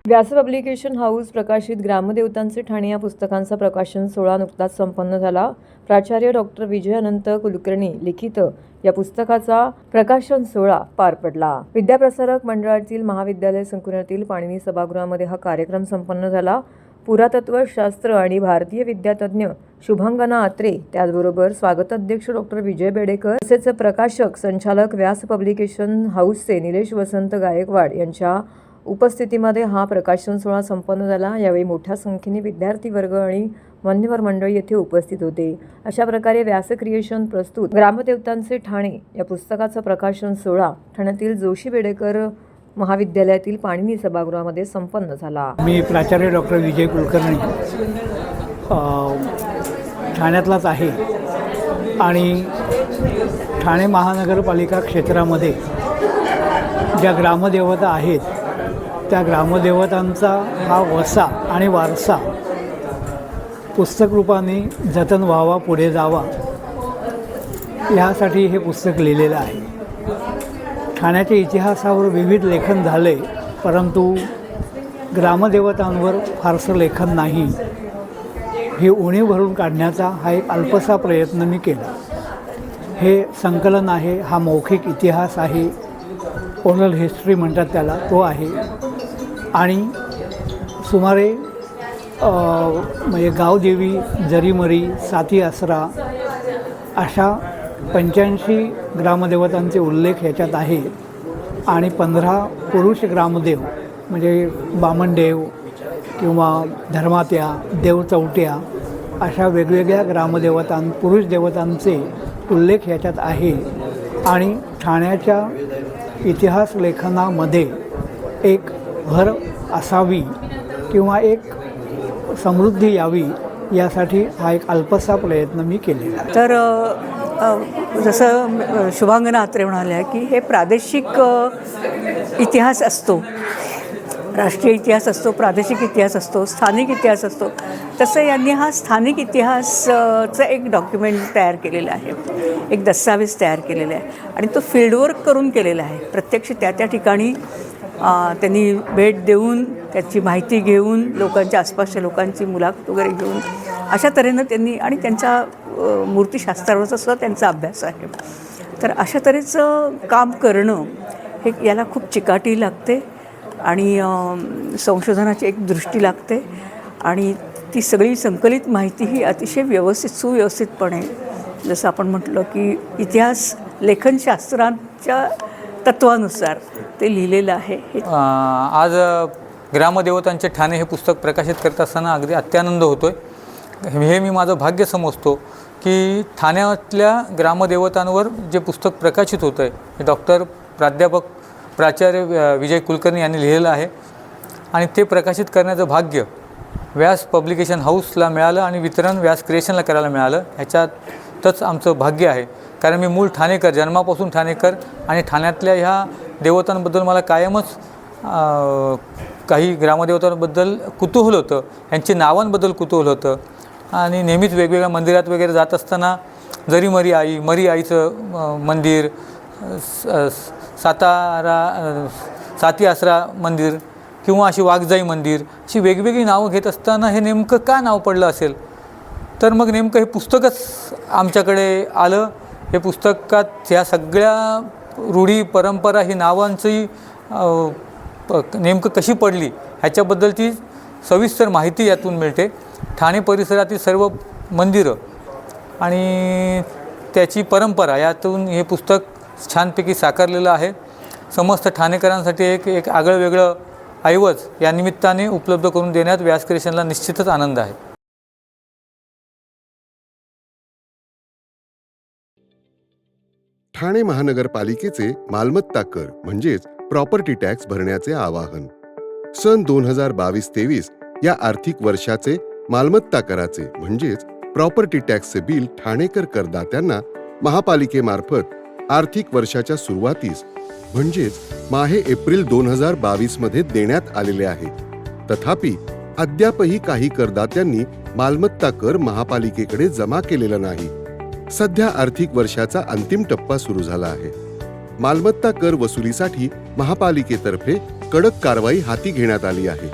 व्यास publication house प्रकाशित ग्रामदेवतांचे ठाणे या पुस्तकांचा प्रकाशन सोहळा नुकताच संपन्न झाला। प्राचार्य डॉक्टर विजय अनंत कुलकर्णी लिखित या पुस्तकाचा प्रकाशन सोहळा पार पडला। विद्याप्रसारक मंडळातील महाविद्यालय संकुलातील पाणिनी सभागृहामध्ये हा कार्यक्रम संपन्न झाला। पुरातत्व शास्त्र आणि भारतीय विद्यातज्ञ शुभांगना आत्रे, त्याचबरोबर स्वागताध्यक्ष डॉक्टर विजय बेडेकर तसेच प्रकाशक संचालक व्यास पब्लिकेशन हाऊसचे निलेश वसंत गायकवाड यांच्या उपस्थितीमध्ये हा प्रकाशन सोहळा संपन्न झाला। यावेळी मोठ्या संख्येने विद्यार्थी वर्ग आणि मान्यवर मंडळी येथे उपस्थित होते। अशा प्रकारे व्यास क्रिएशन प्रस्तुत ग्रामदेवतांचे ठाणे या पुस्तकाचा प्रकाशन सोहळा ठाण्यातील जोशी बेडेकर महाविद्यालयातील पाणिनी सभागृहामध्ये संपन्न झाला। मी प्राचार्य डॉक्टर विजय कुलकर्णी ठाण्यातलाच आहे आणि ठाणे महानगरपालिका क्षेत्रामध्ये ज्या ग्रामदेवता आहेत त्या ग्रामदेवतांचा हा वसा आणि वारसा पुस्तक रूपाने जतन व्हावा, पुढे जावा, ह्यासाठी हे पुस्तक लिहिलेलं आहे। ठाण्याच्या इतिहासावर विविध लेखन झाले, परंतु ग्रामदेवतांवर फारसं लेखन नाही। हे उणीव भरून काढण्याचा हा एक अल्पसा प्रयत्न मी केला। हे संकलन आहे, हा मौखिक इतिहास आहे, ओरल हिस्ट्री म्हणतात त्याला, तो आहे। आणि सुमारे म्हणजे गावदेवी, जरीमरी, साती आसरा अशा 85 ग्रामदेवतांचे उल्लेख याच्यात आहे आणि 15 पुरुष ग्रामदेव म्हणजे बामणदेव किंवा धर्मात्या, देवचौट्या अशा वेगवेगळ्या पुरुष देवतांचे उल्लेख याच्यात आहे। आणि ठाण्याच्या इतिहास लेखनामध्ये एक भर असावी किंवा एक समृद्धी यावी यासाठी हा एक अल्पसा प्रयत्न मी केलेला आहे। तर जसं शुभांगना आत्रे म्हणाल्या की हे प्रादेशिक इतिहास असतो, राष्ट्रीय इतिहास असतो, प्रादेशिक इतिहास असतो, स्थानिक इतिहास असतो, तसं यांनी हा स्थानिक इतिहासचं एक डॉक्युमेंट तयार केलेलं आहे, एक दस्तावेज तयार केलेला आहे आणि तो फील्डवर्क करून केलेला आहे। प्रत्यक्ष त्या ठिकाणी त्यांनी भेट देऊन त्याची माहिती घेऊन लोकांच्या आसपासच्या लोकांची मुलाखत वगैरे घेऊन अशा तऱ्हेनं त्यांनी आणि त्यांच्या मूर्तिशास्त्रावरचा सुद्धा त्यांचा अभ्यास आहे। तर अशा तऱ्हेचं काम करणं हे याला खूप चिकाटी लागते आणि संशोधनाची एक दृष्टी लागते आणि ती सगळी संकलित माहिती ही अतिशय सुव्यवस्थितपणे, जसं आपण म्हटलं की इतिहास लेखनशास्त्राच्या तत्वानुसार ते लिहिलेलं आहे। आज ग्रामदेवतांचे ठाणे हे पुस्तक प्रकाशित करत असताना अगदी अत्यानंद होतो आहे। हे मी माझं भाग्य समजतो की ठाण्यातल्या ग्रामदेवतांवर जे पुस्तक प्रकाशित होतं आहे हे प्राध्यापक प्राचार्य विजय कुलकर्णी यांनी लिहिलेलं आहे आणि ते प्रकाशित करण्याचं भाग्य व्यास पब्लिकेशन हाऊसला मिळालं आणि वितरण व्यास क्रिएशनला करायला मिळालं। ह्याच्यातच आमचं भाग्य आहे, कारण मी मूळ ठाणेकर, जन्मापासून ठाणेकर आणि ठाण्यातल्या ह्या देवतांबद्दल मला कायमच काही ग्रामदेवतांबद्दल कुतूहल होतं, यांची नावांबद्दल कुतूहल होतं आणि नेहमीच वेगवेगळ्या मंदिरात वगैरे जात असताना जरीमरी आई, मरी आईचं मंदिर, साती आसरा मंदिर किंवा अशी वाघजाई मंदिर, अशी वेगवेगळी नावं घेत असताना हे नेमकं का नाव पडलं असेल, तर मग नेमकं हे पुस्तकच आमच्याकडे आलं। हे पुस्तकात ह्या सगळ्या रूढी, परंपरा, ही नावांची नेमकं कशी पडली ह्याच्याबद्दलची सविस्तर माहिती यातून मिळते। ठाणे परिसरातील सर्व मंदिरं आणि त्याची परंपरा यातून हे पुस्तक छानपैकी साकारलेलं आहे। समस्त ठाणेकरांसाठी एक आगळं वेगळं ऐवज या निमित्ताने उपलब्ध करून देण्यात व्यास क्रिएशनला निश्चितच आनंद आहे। ठाणे महानगरपालिकेचे मालमत्ता कर म्हणजेच प्रॉपर्टी टॅक्स भरण्याचे आवाहन। सन 2022-23 या आर्थिक वर्षाचे मालमत्ता कराचे म्हणजेच प्रॉपर्टी टॅक्सचे बिल ठाणेकर करदात्यांना महापालिकेमार्फत आर्थिक वर्षाच्या सुरुवातीस म्हणजेच माहे एप्रिल 2022 मध्ये देण्यात आलेले आहे। तथापि अद्यापही काही करदात्यांनी मालमत्ता कर महापालिकेकडे जमा केलेला नाही। सध्या आर्थिक वर्षाचा अंतिम टप्पा सुरू झाला आहे। मालमत्ता कर वसुलीसाठी महापालिकेतर्फे कडक कारवाई हाती घेण्यात आली आहे.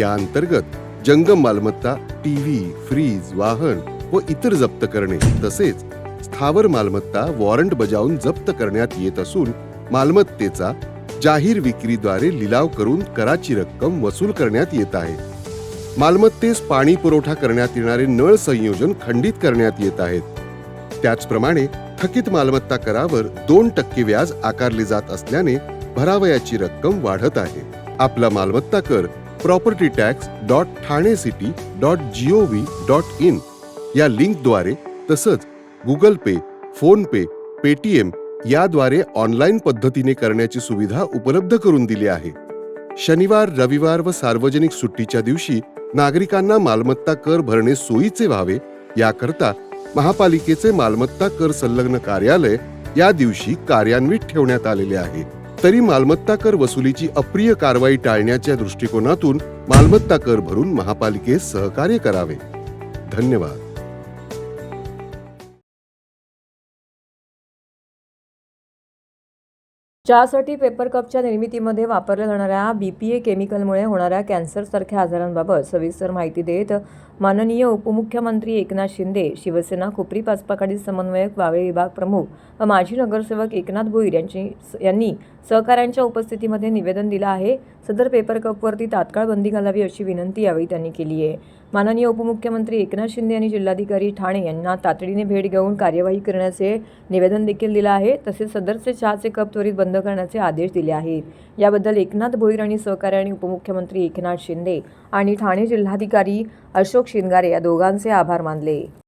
या अंतर्गत जंगम मालमत्ता, टीव्ही, फ्रीज, वाहन व इतर जप्त करणे तसेच स्थावर मालमत्ता वॉरंट बजावून जप्त करण्यात येत असून मालमत्तेचा जाहीर विक्रीद्वारे लिलाव करून कराची रक्कम वसूल करण्यात येत आहे. मालमत्तेस पाणी पुरवठा करण्यात येणारे नळ संयोजन खंडित करण्यात येत आहेत. त्याचप्रमाणे थकीत मालमत्ता करावर 2% व्याज आकारले जात असल्याने भरावयाची रक्कम वाढत आहे. आपला मालमत्ता कर propertytax.thanecity.gov.in या लिंकद्वारे तसंच गुगल पे, फोन पे, पेटीएम याद्वारे ऑनलाईन पद्धतीने करण्याची सुविधा उपलब्ध करून दिली आहे. शनिवार, रविवार व सार्वजनिक सुट्टीच्या दिवशी नागरिकांना मालमत्ता कर भरणे सोयीचे व्हावे याकरता महापालिकेचे मालमत्ता कर संलग्न कार्यालय या दिवशी कार्यान्वित ठेवण्यात आलेले आहे. तरी मालमत्ता कर वसुलीची अप्रिय कारवाई टाळण्याच्या दृष्टिकोनातून मालमत्ता कर भरून महापालिकेस सहकार्य करावे. धन्यवाद. चहासाठी पेपर कपच्या निर्मितीमध्ये वापरल्या जाणाऱ्या BPA केमिकलमुळे होणाऱ्या कॅन्सरसारख्या आजारांबाबत सविस्तर माहिती देत माननीय उपमुख्यमंत्री एकनाथ शिंदे, शिवसेना खोपरी पाचपाकाडी समन्वयक, वावे विभाग प्रमुख व माजी नगरसेवक एकनाथ भोईर यांनी सहकाऱ्यांच्या उपस्थितीमध्ये निवेदन दिलं आहे. सदर पेपर कपवरती तात्काळ बंदी घालावी अशी विनंती यावेळी त्यांनी केली आहे. माननीय उपमुख्यमंत्री एकनाथ शिंदे यांनी जिल्हाधिकारी ठाणे यांना तातडीने भेट घेऊन कार्यवाही करण्याचे निवेदन देखील दिलं आहे. तसेच सदरचे चहाचे कप त्वरित बंद करण्याचे आदेश दिले आहेत. याबद्दल एकनाथ भोईर आणि सहकाऱ्यांनी उपमुख्यमंत्री एकनाथ शिंदे आणि ठाणे जिल्हाधिकारी अशोक शिंगारे या दोघांचे आभार मानले.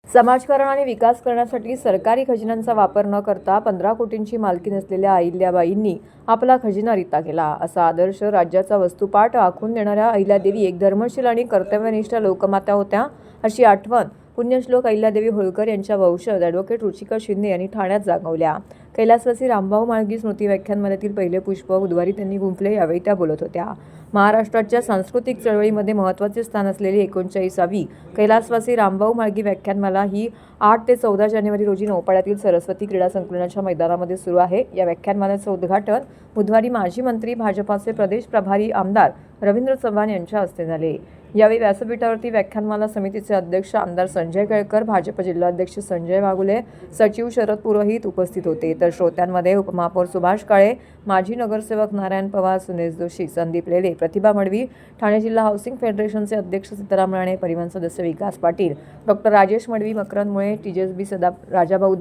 समाजकारण आणि विकास करण्यासाठी सरकारी खजिन्यांचा वापर न करता 15 कोटींची मालकी नसलेल्या अहिल्याबाईंनी आपला खजिना रिता केला. असा आदर्श राज्याचा वस्तुपाठ आखून देणाऱ्या अहिल्यादेवी एक धर्मशील आणि कर्तव्यनिष्ठ लोकमाता होत्या अशी आठवण पुण्यश्लोक अहिल्यादेवी होळकर यांच्या वंशज ॲडव्होकेट रुचिका शिंदे यांनी ठाण्यात जागवल्या. कैलासवासी रामभाऊ म्हाळगी स्मृती व्याख्यानमालेतील पहिले पुष्प बुधवारी त्यांनी गुंफले. यावेळी त्या बोलत होत्या. महाराष्ट्राच्या सांस्कृतिक चळवळीमध्ये महत्त्वाचे स्थान असलेली 39वी कैलासवासी रामभाऊ म्हाळगी व्याख्यानमाला ही 8 ते 14 जानेवारी रोजी नौपाड्यातील सरस्वती क्रीडा संकुलाच्या मैदानामध्ये सुरू आहे. या व्याख्यानमालेचं उद्घाटन बुधवारी माजी मंत्री, भाजपाचे प्रदेश प्रभारी आमदार रवींद्र चव्हाण यांच्या हस्ते झाले. यावेळी व्यासपीठावरती व्याख्यानमाला समितीचे अध्यक्ष आमदार संजय केळकर, भाजप जिल्हाध्यक्ष संजय वाघुले, सचिव शरद पुरोहित उपस्थित होते. तर श्रोत्यांमध्ये उपमहापौर सुभाष काळे, माजी नगरसेवक नारायण पवार, सुनेश जोशी, संदीप लेले, प्रतिभा मडवी, ठाणे जिल्हा हाऊसिंग फेडरेशनचे अध्यक्ष सीताराम राणे, परिवहन सदस्य विकास पाटील, डॉक्टर राजेश मडवी, मकरंद मुळे, टीजेसबीचे राजाभाऊ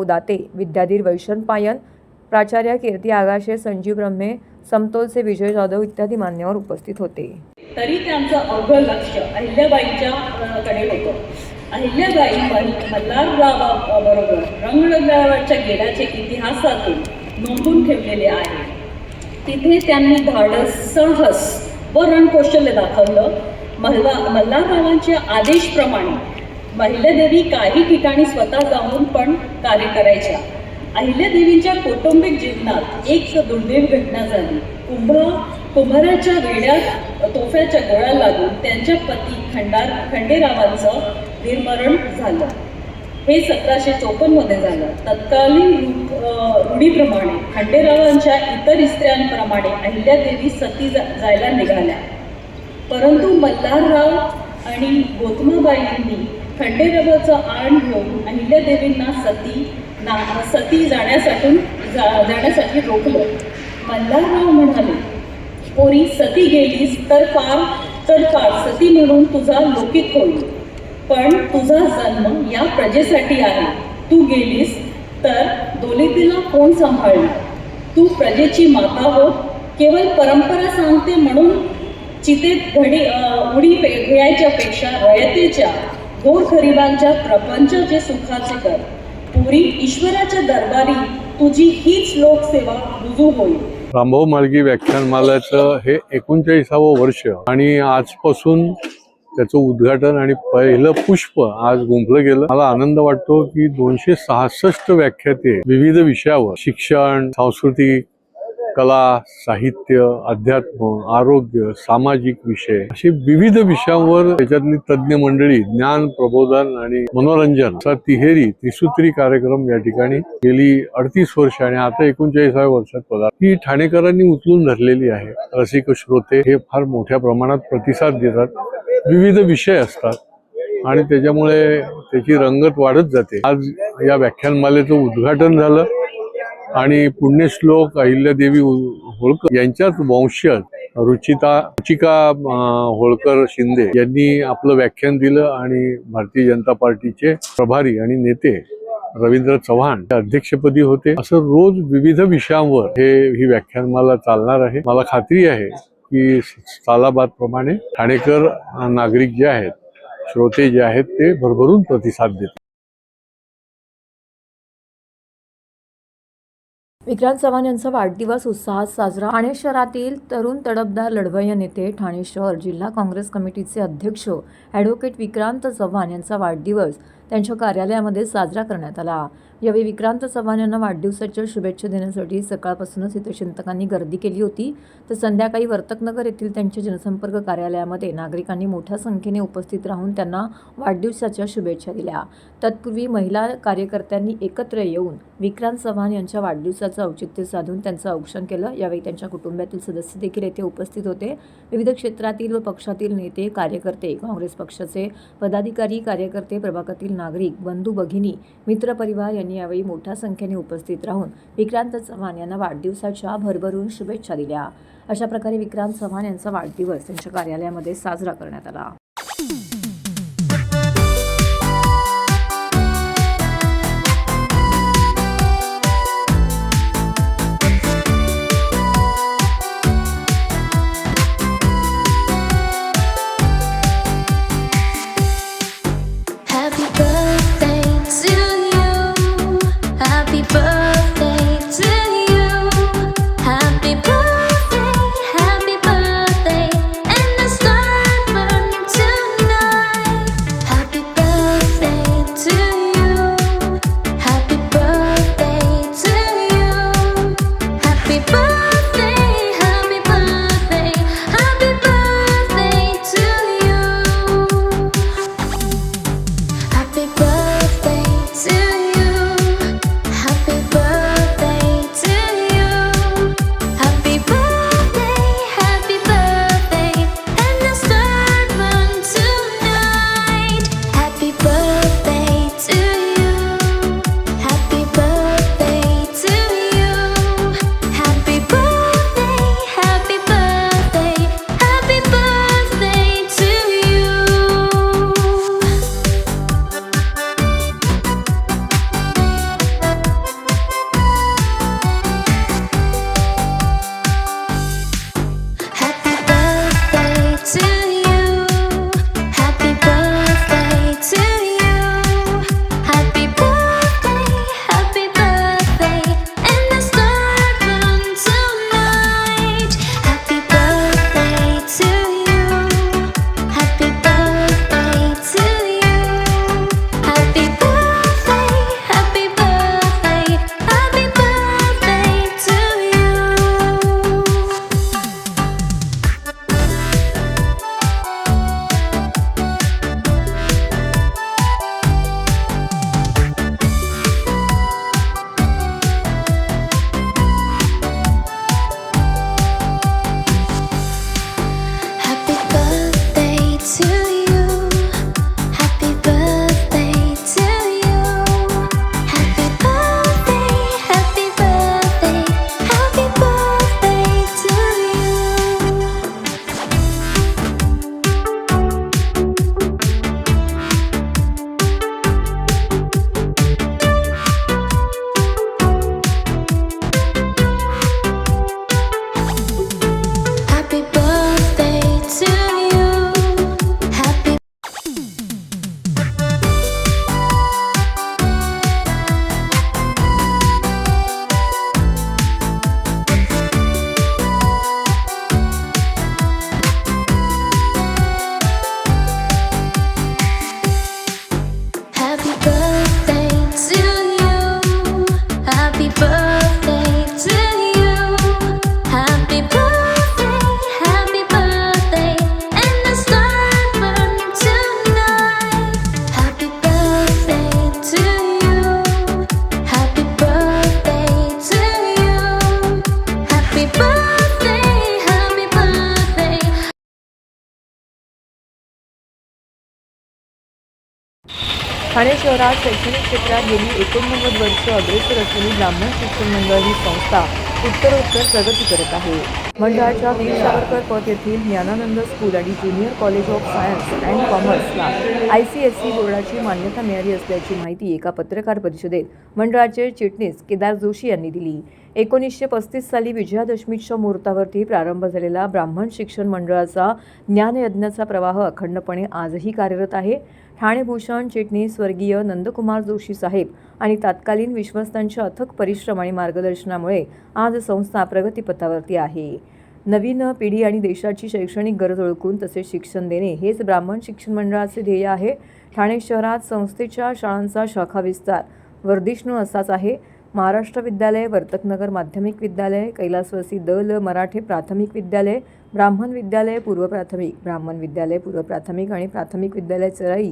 दाते, विद्याधीर वैशन पायन, प्राचार्य कीर्ती आगाशे, संजीव ब्रह्मे, समतोलचे विजय जाधव इत्यादी मान्यवर उपस्थित होते. तरी त्यांचं अवघं लक्ष अहिल्याबाईंच्या कडे होतं. अहिल्याबाई मल्हाररावाबरोबर रंगगडावरच्या गेल्याचे इतिहासातून नोंदून ठेवलेले आहे. तिथे त्यांनी धाडस, साहस व रणकौशल्य दाखवलं. मल्हाररावांच्या आदेशप्रमाणे अहिल्यादेवी काही ठिकाणी स्वतः जाऊन पण कार्य करायच्या. अहिल्यादेवींच्या कौटुंबिक जीवनात एक दुर्दैवी घटना झाली. कुंभाराच्या वेड्यात तोफ्याच्या गोळ्या लागून त्यांच्या पती खंडेरावांचं निर्मरण झालं. हे 1754 झालं. तत्कालीन रूढीप्रमाणे खंडेरावांच्या इतर स्त्रियांप्रमाणे अहिल्यादेवी सती जायला निघाल्या. परंतु मल्हारराव आणि गोतमाबाईंनी खंडेरावाचा आण घेऊन अहिल्यादेवींना सती जाण्यासाठी रोखलं. मल्हारराव म्हणाले, पोरी सती गेलीस तर फार सती म्हणून तुझा लौकिक होईल, पण तुझा जन्म या प्रजेसाठी आहे. तू गेलीस तर दौलतीला कोण सांभाळणार? तू प्रजेची माता हो. केवळ परंपरा सांगते म्हणून चितेत उडी घेण्याच्या पेक्षा रयतेच्या गोरगरिबांच्या प्रपंचाचे सुखाचे कर. पुरी ईश्वराच्या दरबारी तुझी हीच लोकसेवा रुजू होईल. रामभाऊ म्हाळगी व्याख्यानमालाचं हे 39वं वर्ष आणि आजपासून त्याचं उद्घाटन आणि पहिलं पुष्प आज गुंफलं गेलं. मला आनंद वाटतो की 266 व्याख्याते विविध विषयावर शिक्षण, सांस्कृतिक कला, साहित्य, अध्यात्म, आरोग्य, सामाजिक विषय असे विविध विषयांवर त्याच्यातली तज्ज्ञ मंडळी ज्ञान, प्रबोधन आणि मनोरंजन असा त्रिसूत्री कार्यक्रम या ठिकाणी गेली 38 वर्ष आणि आता 39व्या वर्षात पदार्पण ही ठाणेकरांनी उचलून धरलेली आहे. रसिक श्रोते हे फार मोठ्या प्रमाणात प्रतिसाद देतात. विविध विषय असतात आणि त्याच्यामुळे त्याची रंगत वाढत जाते. आज या व्याख्यानमालेचं उद्घाटन झालं आणि पुण्यश्लोक अहिल्यादेवी होळकर यांच्याच वंशज रुचिका होळकर शिंदे यांनी आपलं व्याख्यान दिलं आणि भारतीय जनता पार्टीचे प्रभारी आणि नेते रवींद्र चव्हाण अध्यक्षपदी होते. असं रोज विविध विषयांवर ही व्याख्यानमाला चालणार आहे. मला खात्री आहे की सालाबाद प्रमाणे ठाणेकर नागरिक जे आहेत, श्रोते जे आहेत ते भरभरून प्रतिसाद देतात. विक्रांत चव्हाण यांचा वाढदिवस उत्साहात साजरा. ठाणे शहरातील तरुण तडफदार लढवय्ये नेते, ठाणे शहर जिल्हा काँग्रेस कमिटीचे अध्यक्ष ॲडव्होकेट विक्रांत चव्हाण यांचा वाढदिवस त्यांच्या कार्यालयामध्ये साजरा करण्यात आला. यावेळी विक्रांत चव्हाण यांना वाढदिवसाच्या शुभेच्छा देण्यासाठी सकाळपासूनच हितचिंतकांनी गर्दी केली होती. तर संध्याकाळी वर्तकनगर येथील त्यांच्या जनसंपर्क कार्यालयामध्ये नागरिकांनी मोठ्या संख्येने उपस्थित राहून त्यांना वाढदिवसाच्या शुभेच्छा दिल्या. तत्पूर्वी महिला कार्यकर्त्यांनी एकत्र येऊन विक्रांत चव्हाण यांच्या वाढदिवसाचं औचित्य साधून त्यांचं औक्षण केलं. यावेळी त्यांच्या कुटुंबातील सदस्य देखील येथे उपस्थित होते. विविध क्षेत्रातील व पक्षातील नेते, कार्यकर्ते, काँग्रेस पक्षाचे पदाधिकारी, कार्यकर्ते, प्रभागातील नागरिक, बंधू भगिनी, मित्रपरिवार यांनी यावेळी मोठ्या संख्येने उपस्थित राहून विक्रांत चव्हाण यांना वाढदिवसाच्या भरभरून शुभेच्छा दिल्या. अशा प्रकारे विक्रांत चव्हाण यांचा वाढदिवस त्यांच्या कार्यालयामध्ये साजरा करण्यात आला. ठाणे शहरात शैक्षणिक क्षेत्रात गेली 89 वर्ष अग्रेसर असलेली ब्राह्मण शिक्षण मंडळ ही संस्था उत्तरोत्तर प्रगती करत आहे. मंडळाच्या वीर सावरकर पथ येथील ज्ञानानंद स्कूल आणि junior college of science and कॉमर्सला ICSE बोर्डाची मान्यता मिळाली असल्याची माहिती एका पत्रकार परिषदेत मंडळाचे चिटणीस केदार जोशी यांनी दिली. 1935 साली विजयादशमीच्या मुहूर्तावरती प्रारंभ झालेला ब्राह्मण शिक्षण मंडळाचा ज्ञानयज्ञाचा प्रवाह अखंडपणे आजही कार्यरत आहे. ठाणे भूषण चिटणीस स्वर्गीय नंदकुमार जोशी साहेब आणि तत्कालीन विश्वस्तांच्या अथक परिश्रम आणि मार्गदर्शनामुळे आज संस्था प्रगतीपथावरती आहे. नवीन पिढी आणि देशाची शैक्षणिक गरज ओळखून तसे शिक्षण देणे हेच ब्राह्मण शिक्षण मंडळाचे ध्येय आहे. ठाणे शहरात संस्थेच्या शाळांचा शाखा विस्तार वर्धिष्णू असाच आहे. महाराष्ट्र विद्यालय, वर्तकनगर माध्यमिक विद्यालय, कैलासवासी दल मराठे प्राथमिक विद्यालय, ब्राह्मण विद्यालय पूर्व प्राथमिक, ब्राह्मण विद्यालय पूर्व प्राथमिक आणि प्राथमिक विद्यालय चराई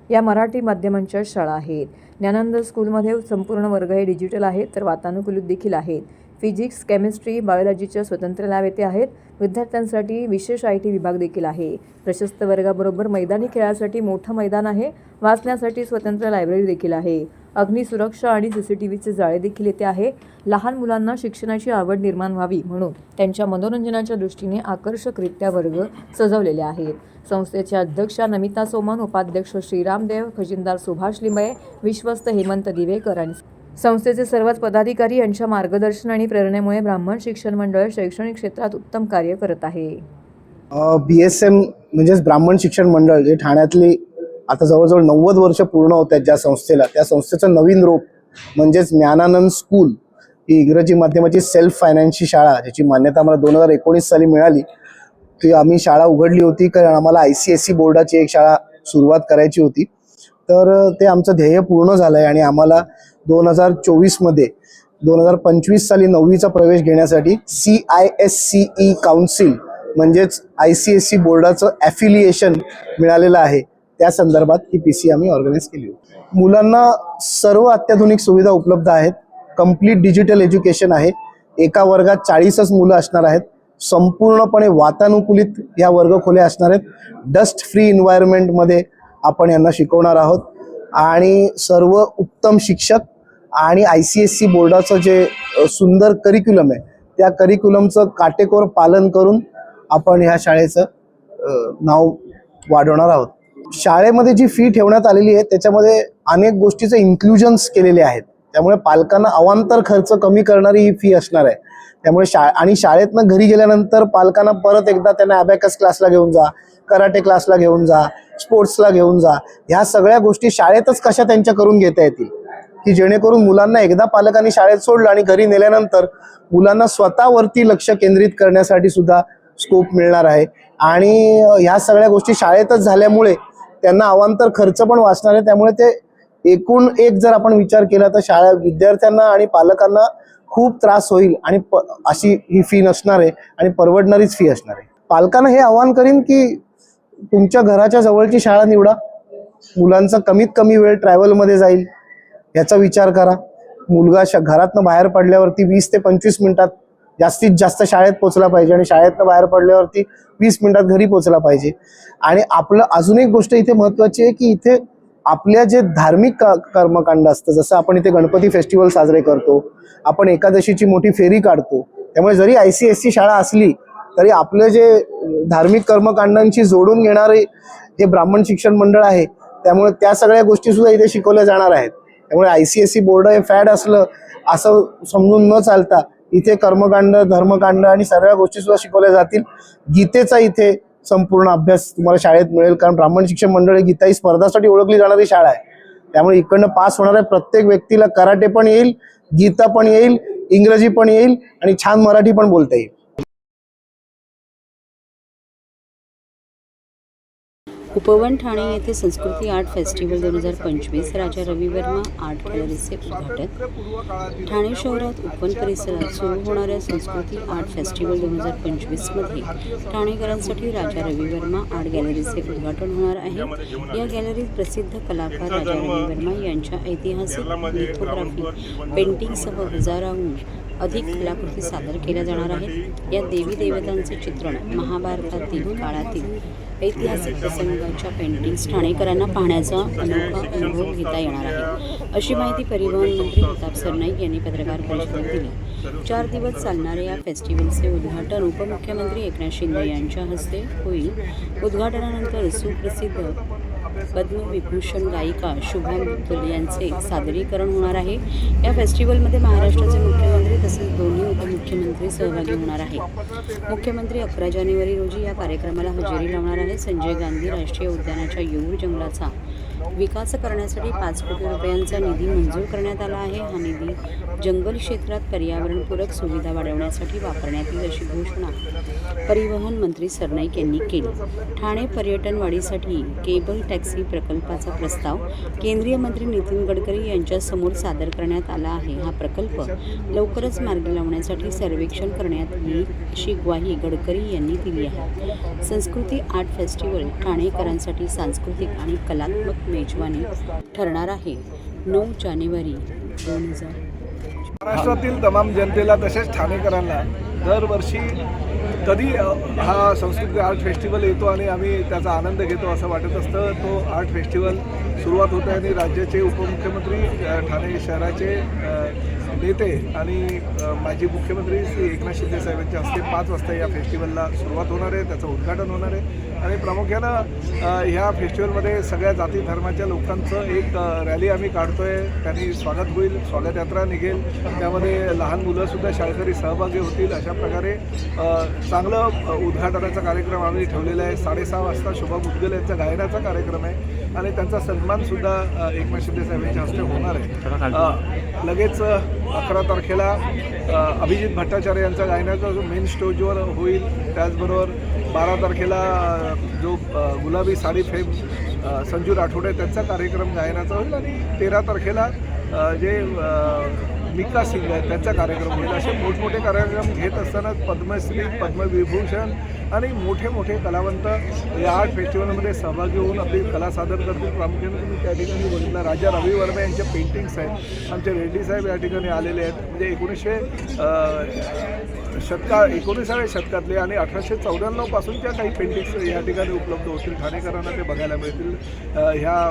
या मराठी माध्यमांच्या शाळा आहेत. ज्ञानानंद स्कूलमध्ये संपूर्ण वर्ग हे डिजिटल आहेत तर वातानुकूलित देखील आहेत. फिजिक्स, केमिस्ट्री, बायोलॉजीच्या स्वतंत्र लॅब येथे आहेत. विद्यार्थ्यांसाठी विशेष IT विभाग देखील आहे. प्रशस्त वर्गाबरोबर मैदानी खेळासाठी मोठं मैदान आहे. वाचण्यासाठी स्वतंत्र लायब्ररी देखील आहे. अग्निसुरक्षा आणि CCTVचे जाळे देखील येथे आहे. लहान मुलांना शिक्षणाची आवड निर्माण व्हावी म्हणून त्यांच्या मनोरंजनाच्या दृष्टीने आकर्षकरित्या वर्ग सजवलेले आहेत. संस्थेच्या अध्यक्षा नमिता सोमन, उपाध्यक्ष श्रीराम देव, खजिनदार सुभाष लिंबळे, विश्वस्त हेमंत दिवेकर आणि संस्थेचे सर्वच पदाधिकारी यांच्या मार्गदर्शन आणि प्रेरणेमुळे ब्राह्मण शिक्षण मंडळ शैक्षणिक क्षेत्रात उत्तम कार्य करत आहे. BSM म्हणजेच ब्राह्मण शिक्षण मंडळ जे ठाण्यातली आता जवळजवळ 90 वर्ष पूर्ण होत आहेत ज्या संस्थेला, त्या संस्थेचं नवीन रूप म्हणजेच ज्ञानानंद स्कूल ही इंग्रजी माध्यमाची सेल्फ फायनान्सची शाळा ज्याची मान्यता आम्हाला 2019 साली मिळाली. ती आम्ही शाळा उघडली होती कारण आम्हाला ICSE बोर्डाची एक शाळा सुरुवात करायची होती. तर ते आमचं ध्येय पूर्ण झालं आहे आणि आम्हाला 2024 मध्ये 2025 साली 9वीचा प्रवेश घेण्यासाठी CISCE काउन्सिल म्हणजेच ICSE बोर्डाचं ॲफिलिएशन मिळालेलं आहे. त्या संदर्भात ही PC आम्ही ऑर्गनाईज केली होती. मुलांना सर्व अत्याधुनिक सुविधा उपलब्ध आहेत. कंप्लीट डिजिटल एज्युकेशन आहे. एका वर्गात 40च मुलं असणार आहेत. संपूर्णपणे वातानुकूलित या वर्गखोल्या असणार आहेत. डस्ट फ्री एन्व्हायरमेंटमध्ये आपण यांना शिकवणार आहोत आणि सर्व उत्तम शिक्षक आणि ICSE बोर्डाचं जे सुंदर करिक्युलम आहे त्या करिक्युलमचं काटेकोर पालन करून आपण ह्या शाळेचं नाव वाढवणार आहोत. शाळेमध्ये जी फी ठेवण्यात आलेली आहे त्याच्यामध्ये अनेक गोष्टीचे इन्क्लुजन्स केलेले आहेत. त्यामुळे पालकांना अवांतर खर्च कमी करणारी ही फी असणार आहे. त्यामुळे आणि शाळेतनं घरी गेल्यानंतर पालकांना परत एकदा त्यांना अबॅकस क्लासला घेऊन जा, कराटे क्लासला घेऊन जा, स्पोर्ट्सला घेऊन जा, ह्या सगळ्या गोष्टी शाळेतच कशा त्यांच्या करून घेता येतील की जेणेकरून मुलांना एकदा पालकांनी शाळेत सोडलं आणि घरी नेल्यानंतर मुलांना स्वतःवरती लक्ष केंद्रित करण्यासाठी सुद्धा स्कोप मिळणार आहे. आणि ह्या सगळ्या गोष्टी शाळेतच झाल्यामुळे त्यांना अवांतर खर्च पण वाचणार आहे. त्यामुळे ते एकूण एक जर आपण विचार केला तर विद्यार्थ्यांना आणि पालकांना खूप त्रास होईल आणि अशी ही फी नसणार आहे आणि परवडणारीच फी असणार आहे. पालकांना हे आवाहन करीन की तुमच्या घराच्या जवळची शाळा निवडा. मुलांचा कमीत कमी वेळ ट्रॅव्हलमध्ये जाईल याचा विचार करा. मुलगा घरातनं बाहेर पडल्यावरती 20 ते 25 मिनिटात जास्तीत जास्त शाळेत पोहोचला पाहिजे आणि शाळेतनं बाहेर पडल्यावरती 20 मिनिटात घरी पोहोचला पाहिजे. आणि आपलं अजून एक गोष्ट इथे महत्त्वाची आहे की इथे आपल्या जे धार्मिक कर्मकांड असतं, जसं आपण इथे गणपती फेस्टिवल साजरे करतो, आपण एकादशीची मोठी फेरी काढतो. त्यामुळे जरी ICSE शाळा असली तरी आपलं जे धार्मिक कर्मकांडांशी जोडून घेणारे हे ब्राह्मण शिक्षण मंडळ आहे. त्यामुळे त्या सगळ्या गोष्टी सुद्धा इथे शिकवल्या जाणार आहेत. त्यामुळे ICSE बोर्ड हे फॅड असलं असं समजून न चालता इथे कर्मकांड, धर्मकांड आणि सगळ्या गोष्टी सुद्धा शिकवल्या जातील. गीतेचा इथे संपूर्ण अभ्यास तुम्हाला शाळेत मिळेल कारण ब्राह्मण शिक्षण मंडळ ही गीता ही स्पर्धासाठी ओळखली जाणारी शाळा आहे. त्यामुळे इकडनं पास होणाऱ्या प्रत्येक व्यक्तीला कराटे पण येईल, गीता पण येईल, इंग्रजी पण येईल आणि छान मराठी पण बोलता येईल. उपवन ठाणे येथे संस्कृती आर्ट फेस्टिवल 2025 राजा रवी वर्मा आर्ट गॅलरीचे उद्घाटन. ठाणे शहरात उपवन परिसरात सुरू होणाऱ्या संस्कृती आर्ट फेस्टिवल 2025 मध्ये ठाणेकरांसाठी राजा रवी वर्मा आर्ट गॅलरीचे उद्घाटन होणार आहे. या गॅलरीत प्रसिद्ध कलाकार राजा रवी वर्मा यांच्या ऐतिहासिक लिथोग्राफी पेंटिंगसह हजाराहून अधिक कलाकृती सादर केल्या जाणार आहेत. या देवी देवतांचे चित्रण महाभारतातील काळातील ऐतिहासिक प्रसंगाच्या पेंटिंग्स ठाणेकरांना पाहण्याचा अनोखा अनुभव घेता येणार आहे, अशी माहिती परिवहन मंत्री प्रताप सरनाईक यांनी पत्रकार परिषदेत दिली. 4 दिवस चालणाऱ्या या फेस्टिवलचे उद्घाटन उपमुख्यमंत्री एकनाथ शिंदे यांच्या हस्ते होईल. उद्घाटनानंतर सुप्रसिद्ध पद्मविभूषण गायिका शुभा मुद्गल यांचे सादरीकरण होणार आहे. या फेस्टिवलमध्ये महाराष्ट्राचे मुख्यमंत्री तसेच दोन्ही उपमुख्यमंत्री सहभागी होणार आहेत. मुख्यमंत्री 11 जानेवारी रोजी या कार्यक्रमाला हजेरी लावणार आहे. संजय गांधी राष्ट्रीय उद्यानाच्या येऊर जंगलाचा विकास करण्यासाठी 5 कोटी रुपयांचा निधी मंजूर करण्यात आला आहे. हा निधी जंगल क्षेत्रात पर्यावरणपूरक सुविधा वाढवण्यासाठी वापरण्यात येईल, अशी घोषणा परिवहन मंत्री सरनाईक यांनी केली. ठाणे पर्यटन वाढीसाठी केबल टॅक्सी प्रकल्पाचा प्रस्ताव केंद्रीय मंत्री नितीन गडकरी यांच्यासमोर सादर करण्यात आला आहे. हा प्रकल्प लवकरच मार्गी लावण्यासाठी सर्वेक्षण करण्यात येईल, अशी ग्वाही गडकरी यांनी दिली आहे. संस्कृती आर्ट फेस्टिवल ठाणेकरांसाठी सांस्कृतिक आणि कलात्मक मेजवानी ठरणार आहे. 9 जानेवारी 2000. महाराष्ट्रातील तमाम जनतेला तसेच ठाणेकरांना दरवर्षी कधी हा संस्कृती आर्ट फेस्टिवल येतो आणि आम्ही त्याचा आनंद घेतो असं वाटत असतं. तो आर्ट फेस्टिवल सुरुवात होते आणि राज्याचे उपमुख्यमंत्री, ठाणे शहराचे नेते आणि माजी मुख्यमंत्री श्री एकनाथ शिंदे साहेबांच्या हस्ते 5 वाजता या फेस्टिवलला सुरुवात होणार आहे, त्याचं उद्घाटन होणार आहे. आणि प्रामुख्यानं ह्या फेस्टिवलमध्ये सगळ्या जाती धर्माच्या लोकांचं एक रॅली आम्ही काढतो आहे. त्यांनी स्वागत होईल, स्वागत यात्रा निघेल, त्यामध्ये लहान मुलंसुद्धा शाळकरी सहभागी होतील. अशा प्रकारे चांगलं उद्घाटनाचा कार्यक्रम आम्ही ठेवलेला आहे. 6:30 वाजता शुभा मुद्गल यांचा गायनाचा कार्यक्रम आहे आणि त्यांचा सन्मानसुद्धा एकनाथ शिंदे साहेबांच्या हस्ते होणार आहे. लगेच 11 तारखेला अभिजित भट्टाचार्य यांचा गायनाचा जो मेन स्टेजवर होईल. त्याचबरोबर 12 तारखेला जो गुलाबी साडी फेम संजू राठोडे त्यांचा कार्यक्रम गायनाचा होईल आणि 13 तारखेला जे मिका सिंग आहेत त्यांचा कार्यक्रम होईल. असे मोठमोठे कार्यक्रम घेत असताना पद्मश्री, पद्मविभूषण आणि मोठे मोठे कलावंत या आर्ट फेस्टिवलमध्ये सहभागी होऊन आपली कला सादर करतील. प्रामुख्याने तुम्ही त्या ठिकाणी बघितलं राजा रवी वर्मा यांच्या पेंटिंग्स आहेत. आमचे रेड्डी साहेब या ठिकाणी आलेले आहेत. म्हणजे 19व्या शतकातले आणि 1894 पासूनच्या काही पेंटिंग्स या ठिकाणी उपलब्ध होतील. ठाणेकरांना ते बघायला मिळतील, ह्या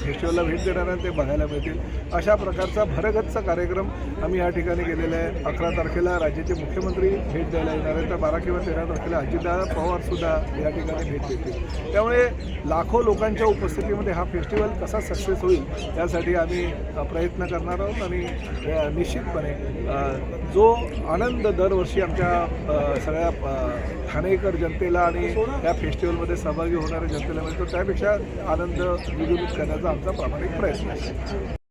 फेस्टिवलला भेट देणाऱ्यांना ते बघायला मिळतील. अशा प्रकारचा भरगच्च कार्यक्रम आम्ही या ठिकाणी केलेला आहे. 11 तारखेला राज्याचे मुख्यमंत्री भेट द्यायला येणार आहेत, तर 12 किंवा 13 तारखेला अजितदादा पवारसुद्धा या ठिकाणी भेट देतील. त्यामुळे लाखो लोकांच्या उपस्थितीमध्ये हा फेस्टिवल कसा सक्सेस होईल यासाठी आम्ही प्रयत्न करणार आहोत आणि निश्चितपणे जो आनंद दरवर्षी आमच्या सगळ्या ठाणेकर जनतेला आणि या फेस्टिवलमध्ये सहभागी होणाऱ्या जनतेला मिळतो, त्यापेक्षा आनंद द्विगुणित करण्याचा आमचा प्रामाणिक प्रयत्न आहे.